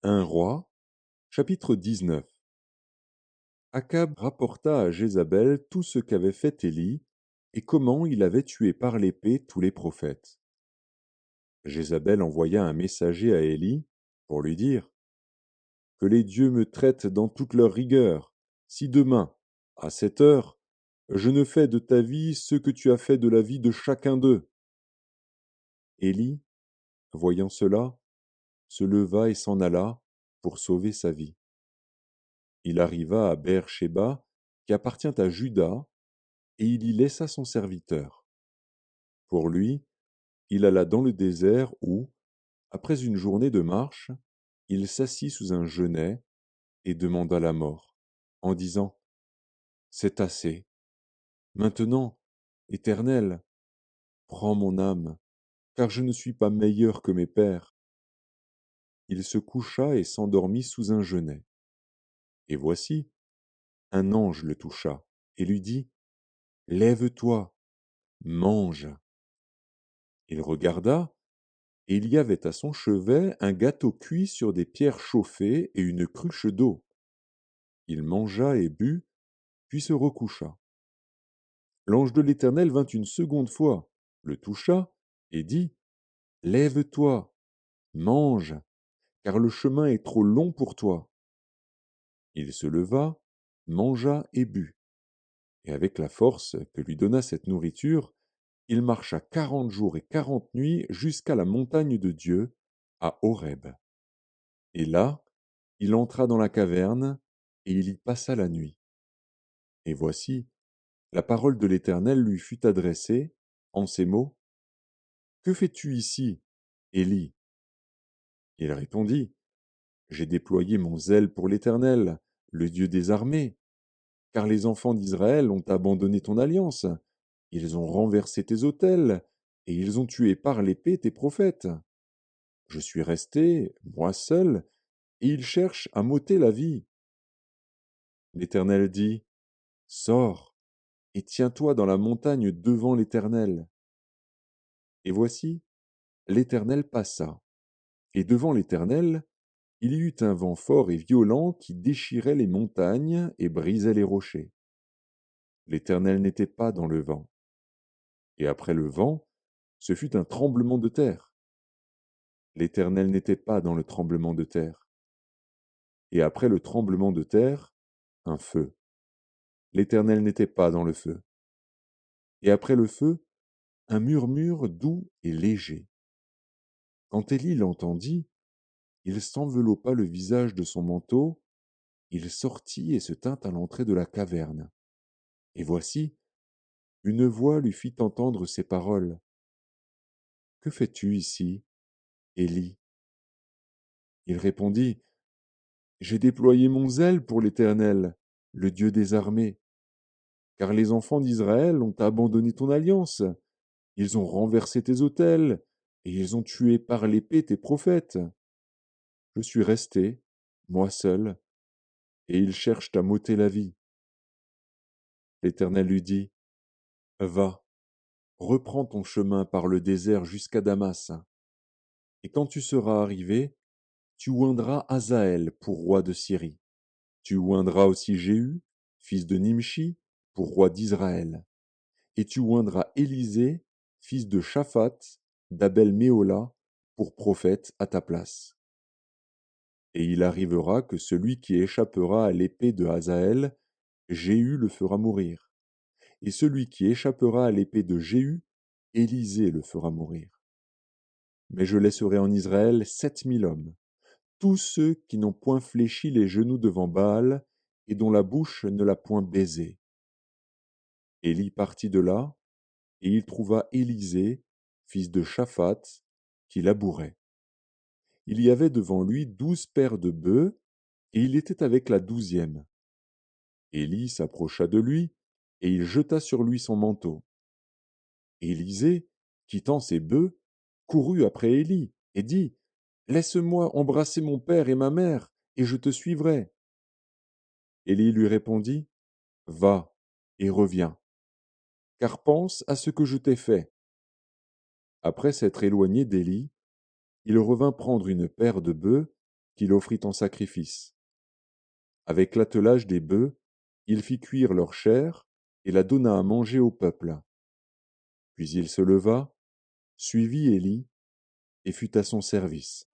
Un roi, chapitre 19. Akab rapporta à Jézabel tout ce qu'avait fait Élie et comment il avait tué par l'épée tous les prophètes. Jézabel envoya un messager à Élie pour lui dire que les dieux me traitent dans toute leur rigueur, si demain, à cette heure, je ne fais de ta vie ce que tu as fait de la vie de chacun d'eux. Élie, voyant cela, se leva et s'en alla pour sauver sa vie. Il arriva à Beer-Shéba, qui appartient à Juda, et il y laissa son serviteur. Pour lui, il alla dans le désert où, après une journée de marche, il s'assit sous un genêt et demanda la mort, en disant : « C'est assez. Maintenant, Éternel, prends mon âme, car je ne suis pas meilleur que mes pères. » Il se coucha et s'endormit sous un genêt. Et voici, un ange le toucha et lui dit : « Lève-toi, mange. » Il regarda, et il y avait à son chevet un gâteau cuit sur des pierres chauffées et une cruche d'eau. Il mangea et but, puis se recoucha. L'ange de l'Éternel vint une seconde fois, le toucha, et dit : « Lève-toi, mange, car le chemin est trop long pour toi. » Il se leva, mangea et but, et avec la force que lui donna cette nourriture, il marcha 40 jours et 40 nuits jusqu'à la montagne de Dieu, à Horeb. Et là, il entra dans la caverne, et il y passa la nuit. Et voici, la parole de l'Éternel lui fut adressée, en ces mots : « Que fais-tu ici, Élie ? » Il répondit : « J'ai déployé mon zèle pour l'Éternel, le Dieu des armées, car les enfants d'Israël ont abandonné ton alliance, ils ont renversé tes autels, et ils ont tué par l'épée tes prophètes. Je suis resté, moi seul, et ils cherchent à m'ôter la vie. » L'Éternel dit : « Sors, et tiens-toi dans la montagne devant l'Éternel. » Et voici, l'Éternel passa, et devant l'Éternel, il y eut un vent fort et violent qui déchirait les montagnes et brisait les rochers. L'Éternel n'était pas dans le vent. Et après le vent, ce fut un tremblement de terre. L'Éternel n'était pas dans le tremblement de terre. Et après le tremblement de terre, un feu. L'Éternel n'était pas dans le feu. Et après le feu, un murmure doux et léger. Quand Élie l'entendit, il s'enveloppa le visage de son manteau, il sortit et se tint à l'entrée de la caverne. Et voici, une voix lui fit entendre ces paroles : « Que fais-tu ici, Élie ? » Il répondit : « J'ai déployé mon zèle pour l'Éternel, le Dieu des armées, car les enfants d'Israël ont abandonné ton alliance, ils ont renversé tes autels, et ils ont tué par l'épée tes prophètes. Je suis resté, moi seul, et ils cherchent à m'ôter la vie. » L'Éternel lui dit : « Va, reprends ton chemin par le désert jusqu'à Damas, et quand tu seras arrivé, tu oindras Hazaël pour roi de Syrie. Tu oindras aussi Jéhu, fils de Nimshi, pour roi d'Israël. Et tu oindras Élisée, fils de Shaphat, d'Abel-Méhola, pour prophète à ta place. Et il arrivera que celui qui échappera à l'épée de Hazaël, Jéhu le fera mourir. Et celui qui échappera à l'épée de Jéhu, Élisée le fera mourir. Mais je laisserai en Israël 7000 hommes, tous ceux qui n'ont point fléchi les genoux devant Baal et dont la bouche ne l'a point baisé. » Élie partit de là, et il trouva Élisée, fils de Shaphat, qui labourait. Il y avait devant lui 12 paires de bœufs, et il était avec la 12e. Élie s'approcha de lui, et il jeta sur lui son manteau. Élisée, quittant ses bœufs, courut après Élie, et dit : « Laisse-moi embrasser mon père et ma mère, et je te suivrai. » Élie lui répondit : « Va, et reviens, car pense à ce que je t'ai fait. » Après s'être éloigné d'Élie, il revint prendre une paire de bœufs, qu'il offrit en sacrifice. Avec l'attelage des bœufs, il fit cuire leur chair et la donna à manger au peuple. Puis il se leva, suivit Élie et fut à son service.